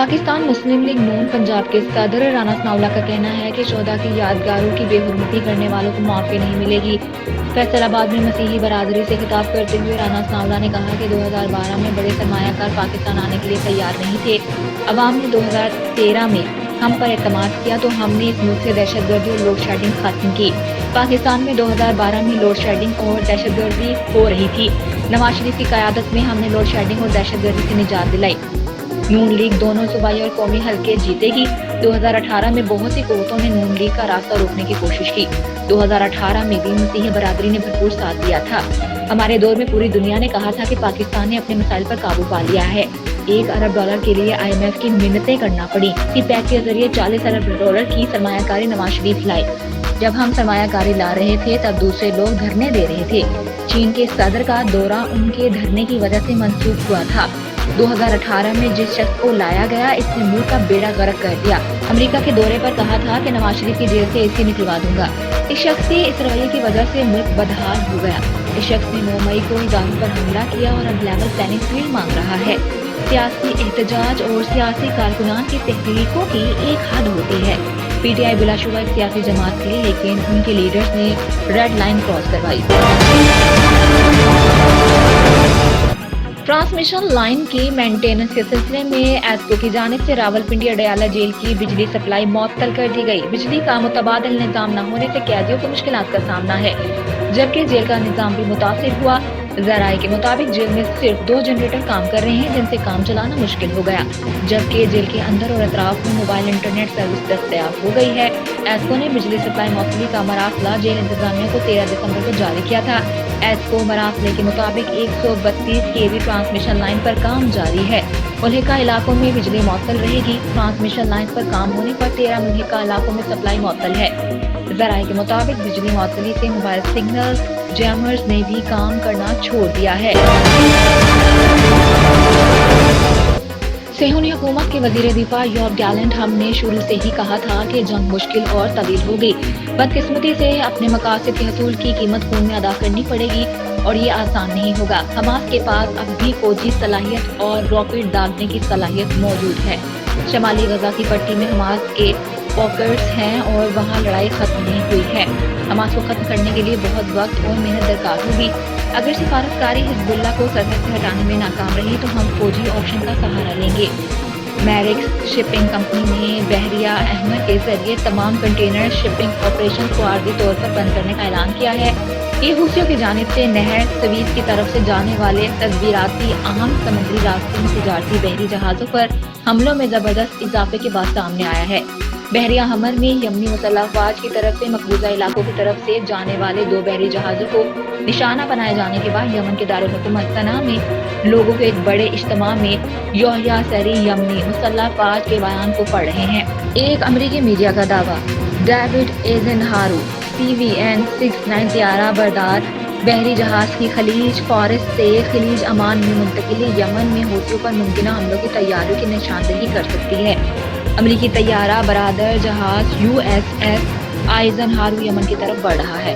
पाकिस्तान मुस्लिम league नून पंजाब के सदर राना सनाउल्लाह का कहना है कि 14 की यादगारों की बेहुरमती करने वालों को माफ़ी नहीं मिलेगी। फैसलाबाद में मसीही बरादरी से खिताब करते हुए राना सनाउल्लाह ने कहा कि 2012 में बड़े सरमायाकार पाकिस्तान आने के लिए तैयार नहीं थे। अवाम ने 2013 में हम पर एतमाद किया तो हमने इस मुल्क से दहशतगर्दी और लोड शेडिंग खत्म की। पाकिस्तान में 2012 में लोड शेडिंग और दहशतगर्दी हो रही थी। नवाज शरीफ की क़यादत में हमने लोड शेडिंग और दहशतगर्दी से निजात दिलाई। नून लीग दोनों सूबाई और कौमी हलके जीतेगी। 2018 में बहुत सी कुव्वतों ने नून लीग का रास्ता रोकने की कोशिश की। 2018 में भी मसीही बरादरी ने भरपूर साथ दिया था। हमारे दौर में पूरी दुनिया ने कहा था कि पाकिस्तान ने अपने मसाइल पर काबू पा लिया है। $1 अरब के लिए IMF की मिन्नतें करना पड़ी। पैक के जरिए $40 अरब की सरमायाकारी नवाज शरीफ लाए। जब हम सरमायाकारी ला रहे थे तब दूसरे लोग धरने दे रहे थे। चीन के सदर का दौरा उनके धरने की वजह से मंसूख हुआ था। 2018 में जिस शख्स को लाया गया इसने मुल्क का बेड़ा गर्क कर दिया। अमेरिका के दौरे पर कहा था कि नवाज शरीफ की जेल से AC निकलवा दूंगा। इस शख्स के इस रवैये की वजह से मुल्क बदहाल हो गया। इस शख्स ने 9 मई को इदारों पर हमला किया और अब लेवल प्लानिंग फील्ड मांग रहा है। सियासी एहतजाज और सियासी कारकुनान की तहरीकों की एक हद होती है। PTI बिलाशुबा एक सियासी जमात थी, लेकिन उनके लीडर्स ने रेड लाइन क्रॉस करवाई। ट्रांसमिशन लाइन की मेंटेनेंस के सिलसिले में एस्को की जानिब से रावलपिंडी अडयाला जेल की बिजली सप्लाई मुअत्तल कर दी गई। बिजली का मुतबादिल निजाम न होने से कैदियों को मुश्किलात का सामना है, जबकि जेल का निजाम भी मुतासिर हुआ। ज़राए के मुताबिक जेल में सिर्फ 2 जनरेटर काम कर रहे हैं, जिनसे काम चलाना मुश्किल हो गया, जबकि जेल के अंदर और अतराफ में मोबाइल इंटरनेट सर्विस दस्तयाब हो गई है। एस्को ने बिजली सप्लाई मौसली का मरासला जेल इंतजामिया को 13 दिसंबर को जारी किया था। एस्को मरासले के मुताबिक 132 kV ट्रांसमिशन लाइन पर काम जारी है। मुल्हिका इलाकों में बिजली मुअत्तल रहेगी। ट्रांसमिशन लाइन पर काम होने पर 13 मुल्हिका इलाकों में सप्लाई मुअत्तल है। ज़राए के मुताबिक बिजली मुअत्तली से मोबाइल सिग्नल जैमर्स ने भी काम करना छोड़ दिया है। सेहूनी हुकूमत के वजीर दिफा योव गैलेंट हमने शुरू से ही कहा था कि जंग मुश्किल और तवील होगी। बदकिस्मती से अपने मकासद के हसूल की कीमत खून में अदा करनी पड़ेगी और ये आसान नहीं होगा। हमास के पास अब भी फौजी सलाहियत और रॉकेट दागने की सलाहियत मौजूद है। शमाली गजा की पट्टी में हमास के पॉकेट्स हैं और वहाँ लड़ाई खत्म नहीं हुई है। हमास को खत्म करने के लिए बहुत वक्त और मेहनत दरकार होगी। अगर सिफारतकारी हिजबुल्लाह को सरहद से हटाने में नाकाम रही तो हम फौजी ऑप्शन का सहारा लेंगे। मैरिक्स शिपिंग कंपनी ने बहरिया अहमद के जरिए तमाम कंटेनर शिपिंग ऑपरेशन को आर्जी तौर पर बंद करने का ऐलान किया है। ये हूथियों की जानिब से नहर सवीज की तरफ से जाने वाले तस्वीराती अहम समुद्री रास्ते में तिजारती बहरी जहाजों पर हमलों में जबरदस्त इजाफे के बाद सामने आया है। बहरिया हमर में यमनी मुसल्लह अफवाज की तरफ से मकबूजा इलाकों की तरफ से जाने वाले 2 बहरी जहाजों को निशाना बनाए जाने के बाद यमन के दारुल हुकूमत सना में लोगों के एक बड़े इज्तिमा में योहिया सरी यमनी मुसल्लह अफवाज के बयान को पढ़ रहे हैं। एक अमरीकी मीडिया का दावा, डेविड एजेनहारू CVN 69 त्यारा बरदार बहरी जहाज की खलीज फॉरेस्ट से खलीज अमान में मुंतकिली यमन में हूथियों पर मुमकिन हमलों की तैयारियों की निशानदही कर सकती है। अमरीकी तैयारा बरादर जहाज USS आइजनहारू यमन की तरफ बढ़ रहा है।